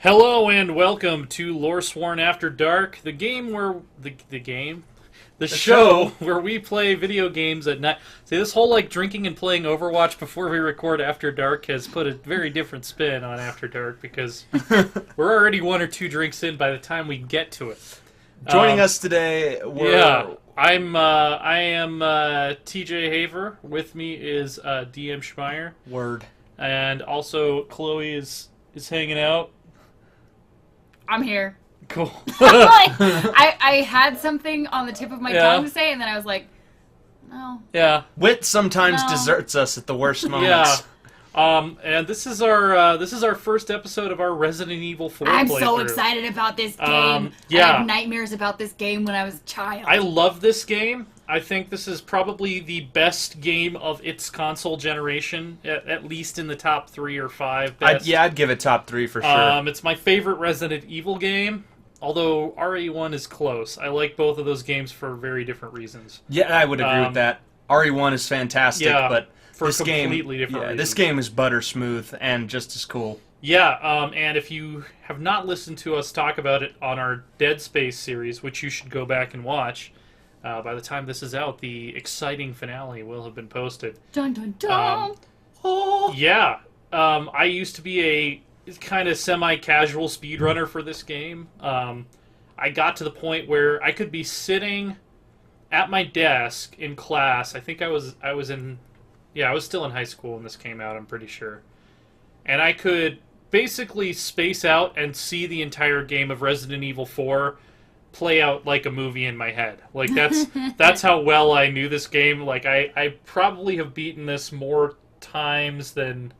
Hello and welcome to Loresworn After Dark, the game where the show where we play video games at night. See, this whole drinking and playing Overwatch before we record After Dark has put a very different spin on After Dark because we're already one or two drinks in by the time we get to it. Joining us today, I am TJ Haver. With me is DM Schmeier. Word. And also Chloe is hanging out. I'm here. Cool. I had something on the tip of my tongue to say, and then I was like, no. Yeah. Wit sometimes deserts us at the worst moments. Yeah. And this is our first episode of our Resident Evil 4 I'm playthrough. so excited about this game. Yeah. I had nightmares about this game when I was a child. I love this game. I think this is probably the best game of its console generation, at least in the top 3 or 5 best. I'd give it top 3 for sure. It's my favorite Resident Evil game, although RE1 is close. I like both of those games for very different reasons. Yeah, I would agree with that. RE1 is fantastic, but for this completely different reasons. This game is butter smooth and just as cool. Yeah, and if you have not listened to us talk about it on our Dead Space series, which you should go back and watch, by the time this is out, the exciting finale will have been posted. Dun dun dun! I used to be a kind of semi-casual speedrunner for this game. I got to the point where I could be sitting at my desk in class. I think I was still in high school when this came out, I'm pretty sure. And I could basically space out and see the entire game of Resident Evil 4 play out like a movie in my head. Like, that's how well I knew this game. Like, I probably have beaten this more times than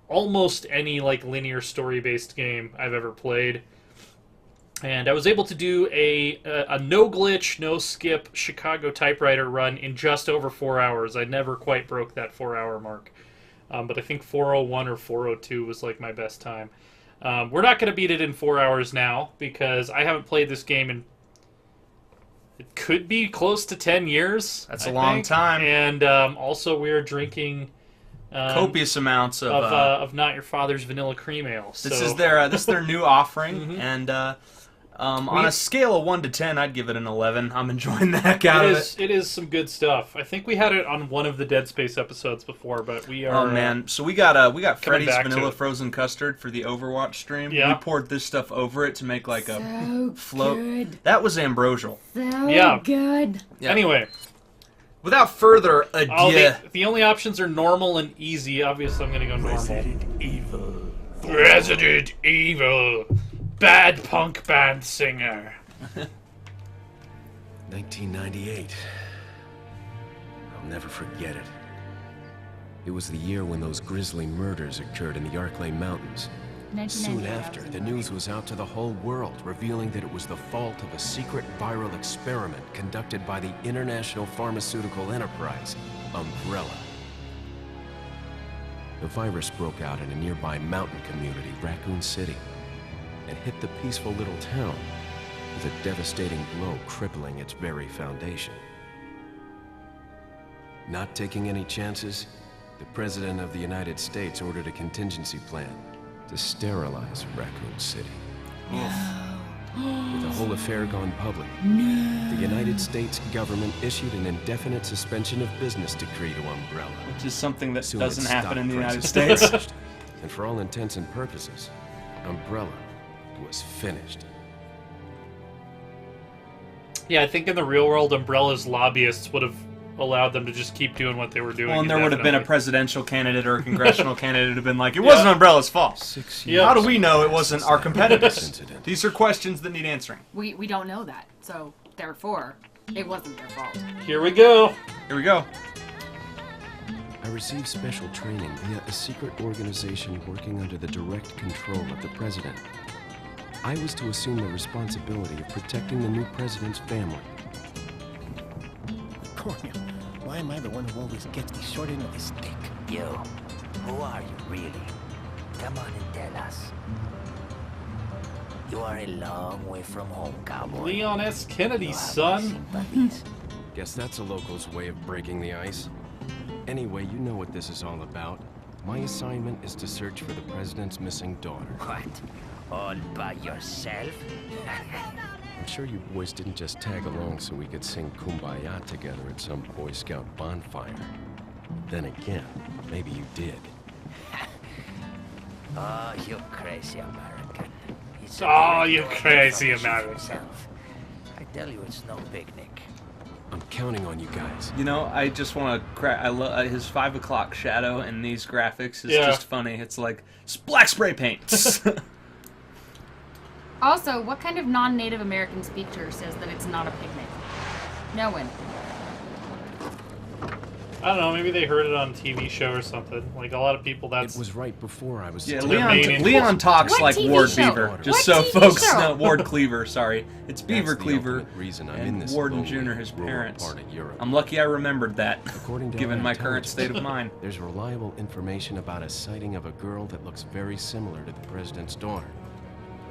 almost any, linear story-based game I've ever played. And I was able to do a no-glitch, no-skip Chicago typewriter run in just over 4 hours. I never quite broke that 4-hour mark. But I think 4:01 or 4:02 was, my best time. We're not going to beat it in 4 hours now, because I haven't played this game in, it could be close to 10 years. That's a long time. And also we're drinking copious amounts of Not Your Father's Vanilla Cream Ale. This is their new offering, and on a scale of 1 to 10, I'd give it an 11. I'm enjoying the heck out of it. It is some good stuff. I think we had it on one of the Dead Space episodes before, but we are. Oh man! So we got Freddy's Vanilla Frozen Custard for the Overwatch stream. Yeah. We poured this stuff over it to make a float. Good. That was ambrosial. So good. Yeah. Anyway, without further ado, the only options are normal and easy. Obviously, I'm going to go normal. Resident Evil. Bad punk band singer. 1998. I'll never forget it. It was the year when those grisly murders occurred in the Arklay Mountains. Soon after, the news was out to the whole world, revealing that it was the fault of a secret viral experiment conducted by the international pharmaceutical enterprise, Umbrella. The virus broke out in a nearby mountain community, Raccoon City, and hit the peaceful little town with a devastating blow crippling its very foundation. Not taking any chances, the President of the United States ordered a contingency plan to sterilize Raccoon City. With the whole affair gone public, the United States government issued an indefinite suspension of business decree to Umbrella. which is something that Soon doesn't it happen in the United stopped States. And for all intents and purposes, Umbrella was finished. Yeah, I think in the real world, Umbrella's lobbyists would have allowed them to just keep doing what they were doing. Well, and there would have been a indefinitely. presidential candidate or a congressional candidate who would have been like, it wasn't Umbrella's fault. 6 Yeah. years. How do we know it wasn't our competitors? Incident. These are questions that need answering. We don't know that, so therefore, it wasn't their fault. Here we go. Here we go. I received special training via a secret organization working under the direct control of the president. I was to assume the responsibility of protecting the new president's family. Cornel, why am I the one who always gets the short end of the stick? You, who are you really? Come on and tell us. You are a long way from home, cowboy. Leon S. Kennedy, You have son. my sympathies. Guess that's a local's way of breaking the ice. Anyway, you know what this is all about. My assignment is to search for the president's missing daughter. What? All by yourself? I'm sure you boys didn't just tag along so we could sing Kumbaya together at some Boy Scout bonfire. Then again, maybe you did. Oh, you crazy American. It's a Oh, great you door to crazy accomplish American. yourself. I tell you, it's no picnic. I'm counting on you guys. You know, I just want to crack. I love his 5 o'clock shadow and these graphics is Yeah. just funny. It's like black spray paint. Also, what kind of non-Native American speaker says that it's not a picnic? No one. I don't know, maybe they heard it on a TV show or something. Like, a lot of people, It that's... was right before I was... Yeah, Their main Leon talks What like TV Ward show? Beaver. Just What so TV folks show? know, Ward Cleaver. Sorry, it's Beaver That's the Cleaver. ultimate reason I'm in And this Warden lonely, Jr. his rural parents. part of Europe. I'm lucky I remembered that, According to given our my current intelligence, state of mind. There's reliable information about a sighting of a girl that looks very similar to the president's daughter.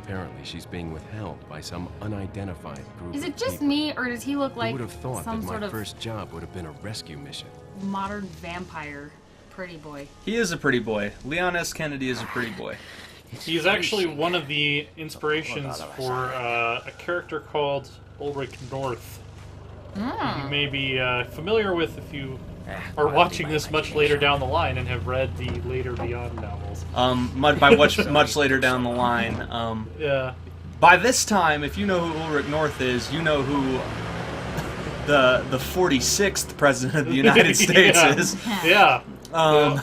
Apparently, she's being withheld by some unidentified group. Is it of just people. me, or does he look Who like would have thought some that sort my of first job would have been a rescue mission? modern vampire pretty boy? He is a pretty boy. Leon S. Kennedy is a pretty boy. He's actually one of the inspirations for a character called Ulrich North. You may be familiar with if you are watching this much later down the line and have read the later Beyond novels. Much later down the line. Yeah. By this time, if you know who Ulrich North is, you know who the 46th president of the United States Yeah. is. Yeah. Um,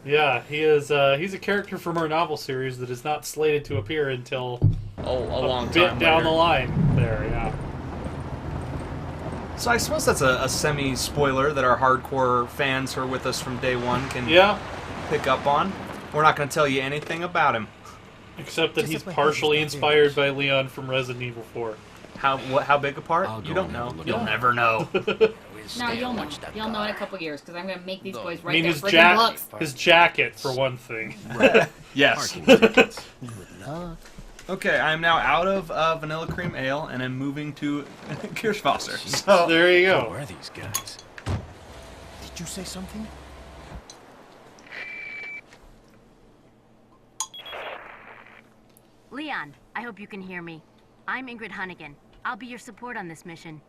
Yeah, he is. He's a character from our novel series that is not slated to appear until a long a bit time down later. the line. There, yeah. So I suppose that's a semi-spoiler that our hardcore fans who are with us from day one can Yeah, pick up on. We're not going to tell you anything about him. except that Just he's like partially Moses down inspired by Leon from Resident Evil 4. How big a part? I'll You go don't and have know. a look You'll around. never know. No, you'll know. You'll know in a couple years, because I'm going to make these boys I write mean, their his freaking books. his jacket for one thing. Yes. Parking tickets. Okay, I am now out of vanilla cream ale and I'm moving to Kirschwasser. So There you Who go. are these guys? Did you say something? Leon, I hope you can hear me. I'm Ingrid Hunnigan. I'll be your support on this mission.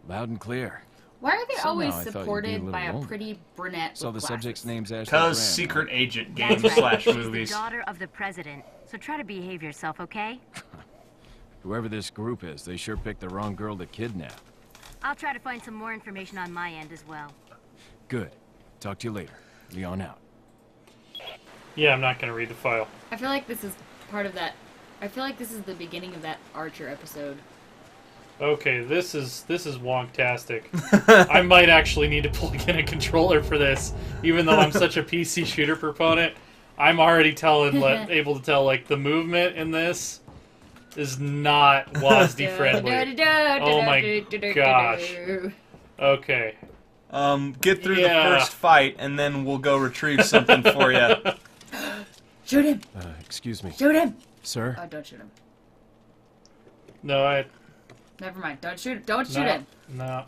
Loud and clear. Why are they Somehow always I thought you'd be a supported little by a lonely. pretty brunette So with the glasses? subject's name's Ashley Cause Graham. secret agent That's games right. slash She's movies. the daughter of the president, so try to behave yourself, okay? Whoever this group is, they sure picked the wrong girl to kidnap. I'll try to find some more information on my end as well. Good. Talk to you later. Leon out. Yeah, I'm not going to read the file. I feel like this is part of that. I feel like this is the beginning of that Archer episode. Okay, this is wonktastic. I might actually need to plug in a controller for this, even though I'm such a PC shooter proponent. I'm already able to tell like the movement in this is not WASD friendly. Oh my gosh. Okay. Get through Yeah. the first fight and then we'll go retrieve something for you. Shoot him! Excuse me. Shoot him! Sir? Oh, don't shoot him. No, Never mind. Don't shoot. Don't shoot no, him. no.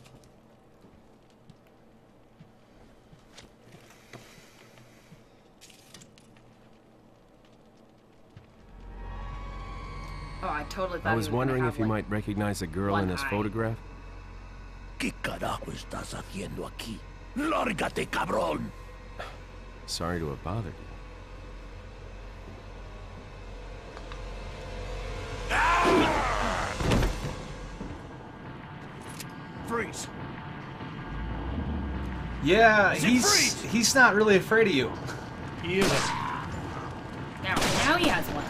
Oh, I totally thought I he was gonna wondering have, if you like, might recognize a girl one in this eye. photograph. ¿Qué carajo estás haciendo aquí? ¡Lárgate, cabrón! Sorry to have bothered you. Freeze! Yeah, freeze? he's not really afraid of you. He isn't. Now he has one.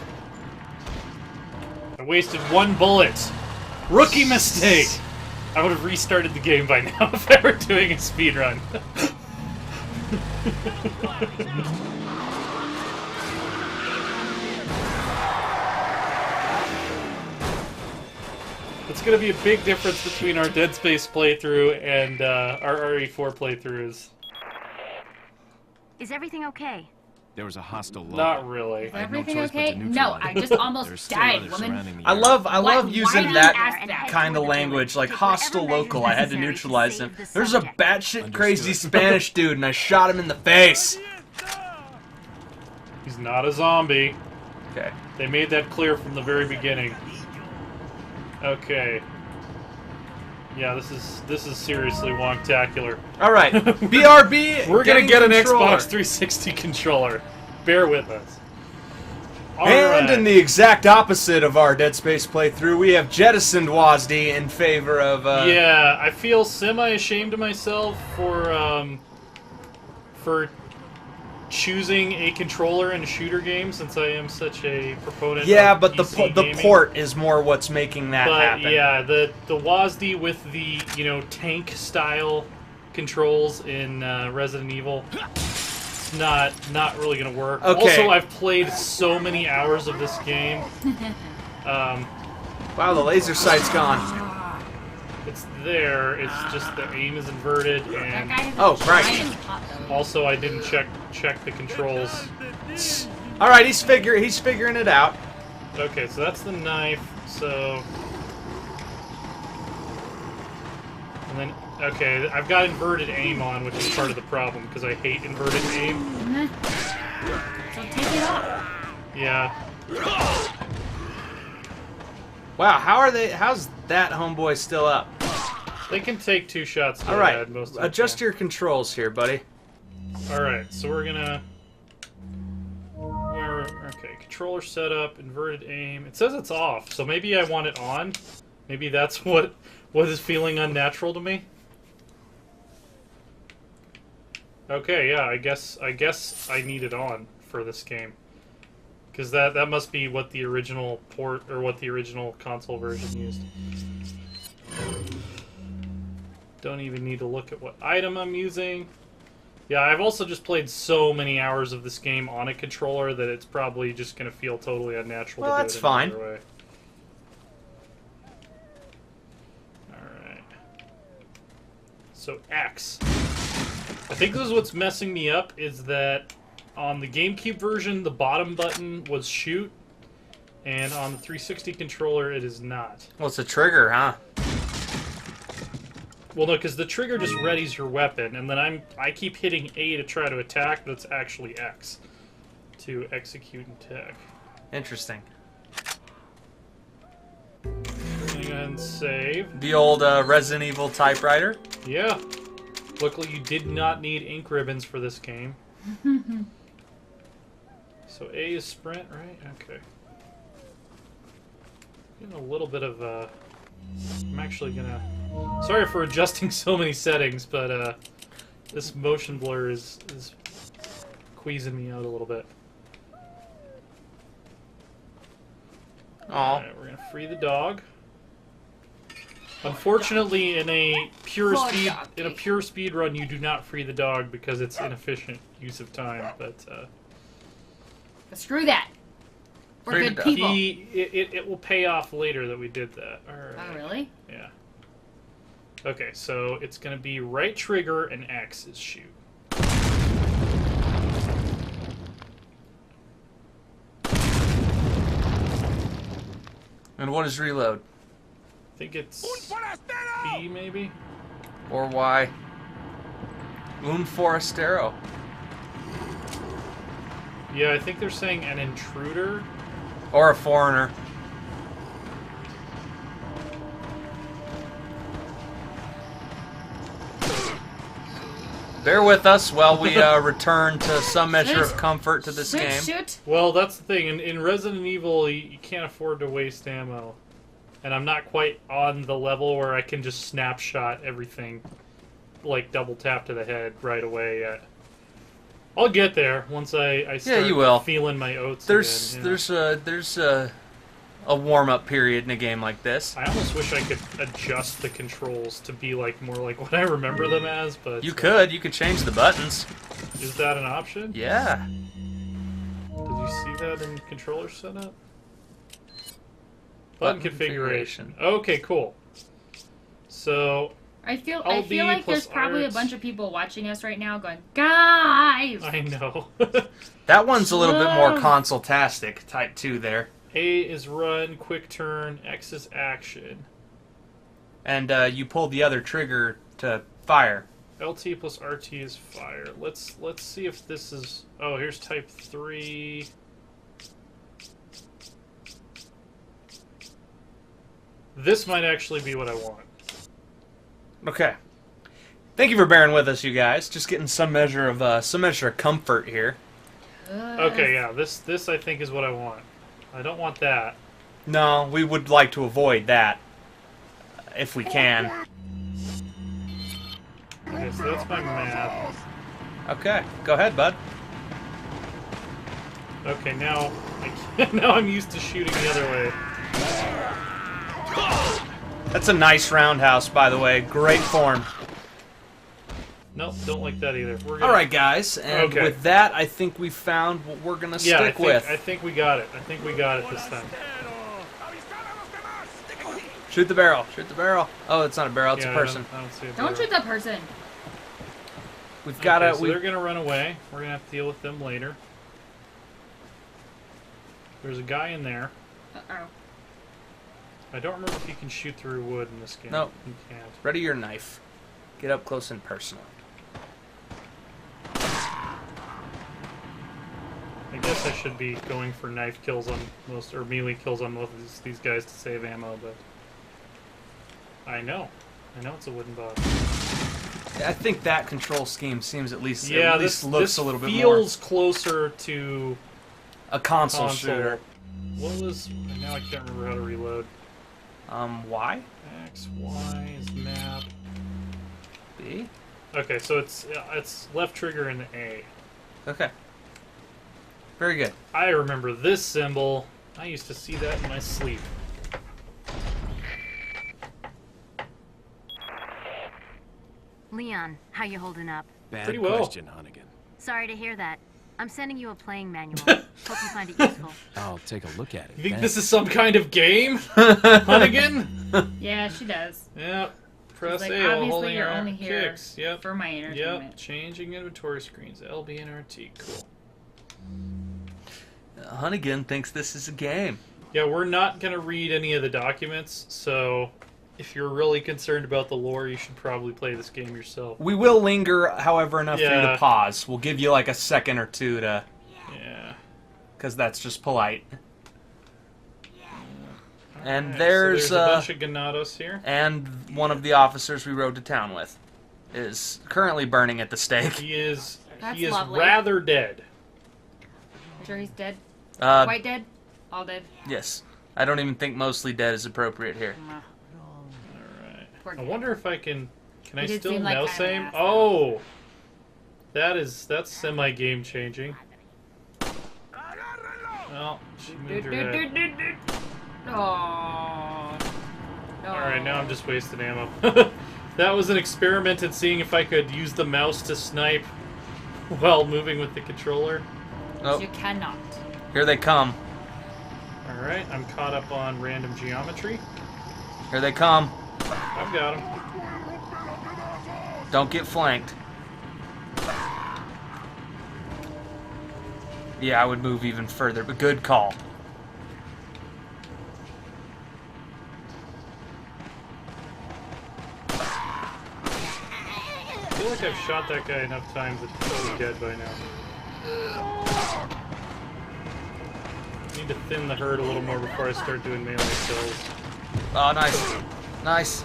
I wasted one bullet. Rookie mistake. I would have restarted the game by now if I were doing a speedrun. It's going to be a big difference between our Dead Space playthrough and our RE4 playthroughs. Is everything okay? There was a hostile local. Not really. Is I had no everything choice but okay? to No, neutralize I it. just almost There's still died, others woman. surrounding the I area. love Why using did you that ask that? kind of language, like Take hostile whatever local. I had to measures neutralize necessary him. to save the There's a subject. batshit crazy Understood. Spanish dude, and I shot him in the face. He's not a zombie. Okay. They made that clear from the very beginning. Okay. Yeah, this is seriously wonktacular. All right, BRB. We're gonna get an controller. Xbox 360 controller. Bear with us. And in the exact opposite of our Dead Space playthrough, we have jettisoned WASD in favor of. Yeah, I feel semi-ashamed of myself for choosing a controller in a shooter game, since I am such a proponent. Yeah, of but PC the gaming. port is more what's making that happen. But yeah, the WASD with the tank style controls in Resident Evil, it's not really gonna work. Okay. Also, I've played so many hours of this game. Wow, the laser sight's gone. It's there. It's just the aim is inverted, and Christ. also I didn't check the controls. All right, he's figuring it out. Okay, so that's the knife. So, and then I've got inverted aim on, which is part of the problem because I hate inverted aim. So take it off. Yeah. Wow, how's that homeboy still up? They can take 2 shots to All the right, head most of the adjust time. your controls here, buddy. Alright, so we're gonna... Okay, controller setup, inverted aim. It says it's off, so maybe I want it on. Maybe that's what is feeling unnatural to me. Okay, yeah, I guess I need it on for this game. Because that must be what the original port, or what the original console version used. Don't even need to look at what item I'm using. Yeah, I've also just played so many hours of this game on a controller that it's probably just going to feel totally unnatural Well, to do that's it fine. another way. Alright. So, X. I think this is what's messing me up, is that on the GameCube version, the bottom button was shoot, and on the 360 controller, it is not. Well, it's a trigger, huh? Well, no, because the trigger just readies your weapon, and then I keep hitting A to try to attack, but it's actually X to execute and attack. Interesting. We're gonna go ahead and save. The old Resident Evil typewriter. Yeah. Luckily, you did not need ink ribbons for this game. So A is sprint, right? Okay. Getting a little bit of I'm actually gonna... Sorry for adjusting so many settings, but this motion blur is squeezing me out a little bit. Alright, we're gonna free the dog. Unfortunately, in a pure speed run, you do not free the dog because it's inefficient use of time. But screw that. We're good people. It will pay off later that we did that. All right. Oh, really? Yeah. Okay, so it's going to be right trigger and X is shoot. And what is reload? I think it's B, maybe? Or Y? Un forastero. Yeah, I think they're saying an intruder. Or a foreigner. Bear with us while we return to some measure of comfort to this game. Shoot. Well, that's the thing. In Resident Evil, you can't afford to waste ammo. And I'm not quite on the level where I can just snapshot everything, like double tap to the head right away yet. I'll get there once I start feeling my oats again. There's a warm-up period in a game like this. I almost wish I could adjust the controls to be more like what I remember them as, but... You could change the buttons. Is that an option? Yeah. Did you see that in controller setup? Button configuration. Okay, cool. So... I feel like there's probably a bunch of people watching us right now going, guys! I know. That one's a little bit more console-tastic, type 2 there. A is run, quick turn, X is action. And you pull the other trigger to fire. LT plus RT is fire. Let's see if this is... Oh, here's type 3. This might actually be what I want. Okay. Thank you for bearing with us, you guys. Just getting some measure of comfort here. Okay, yeah, this I think is what I want. I don't want that. No, we would like to avoid that, if we can. Okay, so that's my map. Okay, go ahead, bud. Okay, now now I'm used to shooting the other way. That's a nice roundhouse, by the way. Great form. Nope, don't like that either. All right, guys, and with that, I think we found what we're gonna stick with. I think we got it. I think we got it this time. Shoot the barrel. Shoot the barrel. Oh, it's not a barrel. It's a person. I don't see a Don't barrel. shoot that person. We've got to. So they're gonna run away. We're gonna have to deal with them later. There's a guy in there. Uh-oh. I don't remember if you can shoot through wood in this game. No. You can't. Ready your knife. Get up close and personal. I guess I should be going for knife kills on most, or melee kills on most of these guys to save ammo, but I know it's a wooden box. I think that control scheme seems at least this looks a little bit more feels closer to a console shooter. What was? Now I can't remember how to reload. Y? X, Y is map. B? Okay, so it's left trigger and A. Okay. Very good. I remember this symbol. I used to see that in my sleep. Leon, how you holding up? Bad Pretty well. question, Hunnigan. Sorry to hear that. I'm sending you a playing manual. Hope you find it useful. I'll take a look at it. You think then. this is some kind of game, Hunnigan? Yeah, she does. Yep. Press Like, A while obviously holding you're your only here kicks. Yep. for my entertainment. Yep. Changing inventory screens. LB and RT. Cool. Hunnigan thinks this is a game. Yeah, we're not going to read any of the documents, so if you're really concerned about the lore, you should probably play this game yourself. We will linger, however, enough for you Yeah. to pause. We'll give you like a second or two to... Yeah. Because that's just polite. And Alright, there's so there's a bunch of Ganados here. and one of the officers we rode to town with is currently burning at the stake. He is That's he is lovely. rather dead. You sure he's dead? Uh, Quite dead? All dead? yes. I don't even think mostly dead is appropriate here. Alright. Poor I guy. wonder if I can I He did still seem like mouse kinda aim? an asshole. Oh! That's semi game changing. Well, she moved her head. Oh. No. Alright, now I'm just wasting ammo. That was an experiment in seeing if I could use the mouse to snipe while moving with the controller. Oh, You cannot. here they come. Alright, I'm caught up on random geometry. Here they come. I've got him. Don't get flanked. Yeah, I would move even further, but good call. I feel like I've shot that guy enough times that he's probably dead by now. Need to thin the herd a little more before I start doing melee kills. Oh, nice. Nice.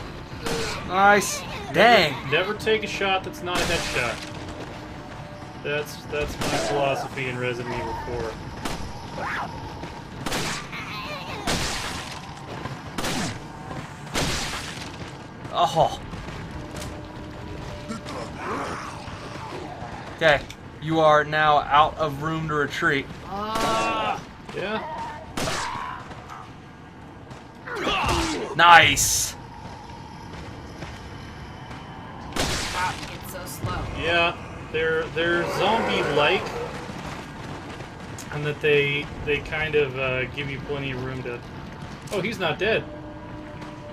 Nice. Dang. Never take a shot that's not a headshot. That's my philosophy in Resident Evil 4. Oh. Okay. You are now out of room to retreat. Yeah. Nice. Wow, it's so slow. Yeah. They're zombie-like, and that they kind of give you plenty of room to. Oh, he's not dead.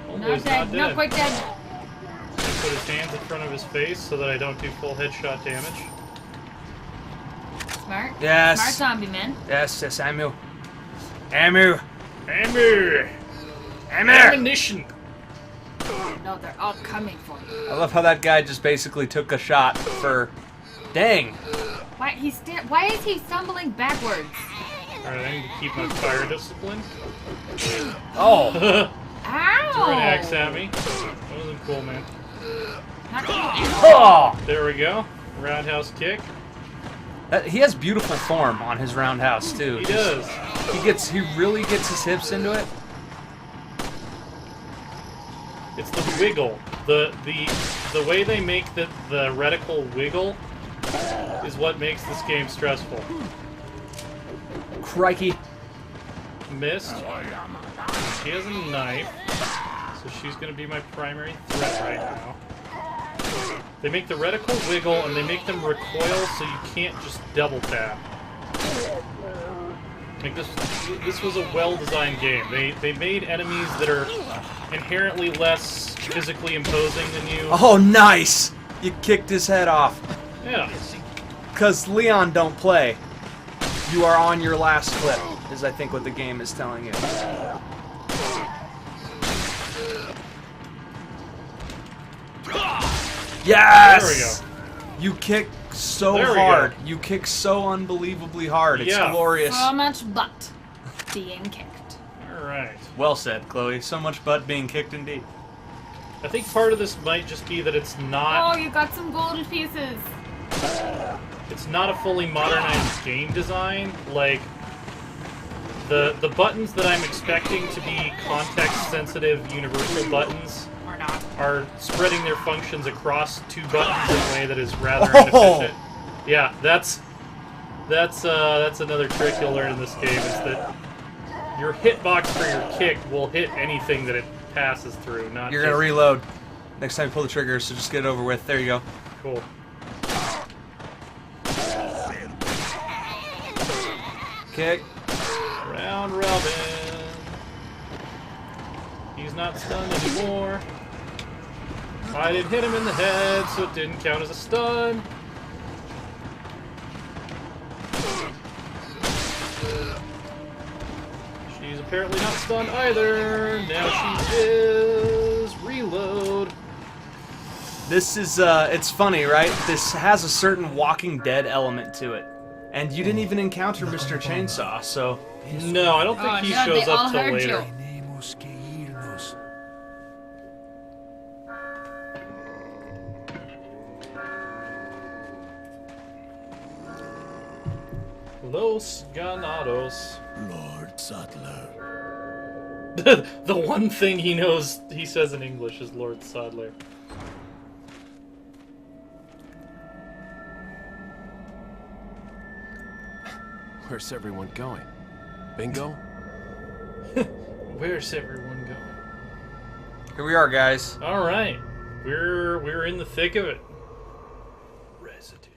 Not dead. Not quite dead. He put his hands in front of his face so that I don't do full headshot damage. Smart. Yes. Smart zombie, man. Yes, yes, Amu. Amu. Amber! Amu. Ammunition! No, they're all coming for you. I love how that guy just basically took a shot for... Dang. Why is he stumbling backwards? Alright, I need to keep my fire discipline. Oh. Ow! Threw an axe at me. That wasn't cool, man. Not cool. Oh. There we go. Roundhouse kick. He has beautiful form on his roundhouse too. He does. He really gets his hips into it. It's the wiggle. The way they make the reticle wiggle is what makes this game stressful. Crikey. Missed. She has a knife, so she's going to be my primary threat right now. They make the reticle wiggle, and they make them recoil so you can't just double tap. Like this was a well-designed game. They made enemies that are inherently less physically imposing than you. Oh, nice! You kicked his head off. Yeah. Because Leon don't play. You are on your last clip, is I think what the game is telling you. Yes! There we go. You kick so There we hard. go. You kick so unbelievably hard. It's Yeah. glorious. So much butt being kicked. Alright. Well said, Chloe. So much butt being kicked indeed. I think part of this might just be that it's not... Oh, you got some gold pieces. It's not a fully modernized game design. Like, the buttons that I'm expecting to be context-sensitive universal buttons Or not. are spreading their functions across two buttons in a way that is rather inefficient. Yeah, that's another trick you'll learn in this game, is that your hitbox for your kick will hit anything that it passes through, not You're just... gonna reload next time you pull the trigger, so just get it over with. There you go. Cool. Kick. Round robin. He's not stunned anymore. I didn't hit him in the head, so it didn't count as a stun. She's apparently not stunned either. Now she is. Reload. This is, it's funny, right? This has a certain Walking Dead element to it. And you didn't even encounter Mr. Chainsaw, so... No, I don't think he shows they all up till heard later. you. Los Ganados. Lord Saddler. The one thing he knows, he says in English, is Lord Saddler. Where's everyone going? Bingo? Where's everyone going? Here we are, guys. All right, we're in the thick of it. Resident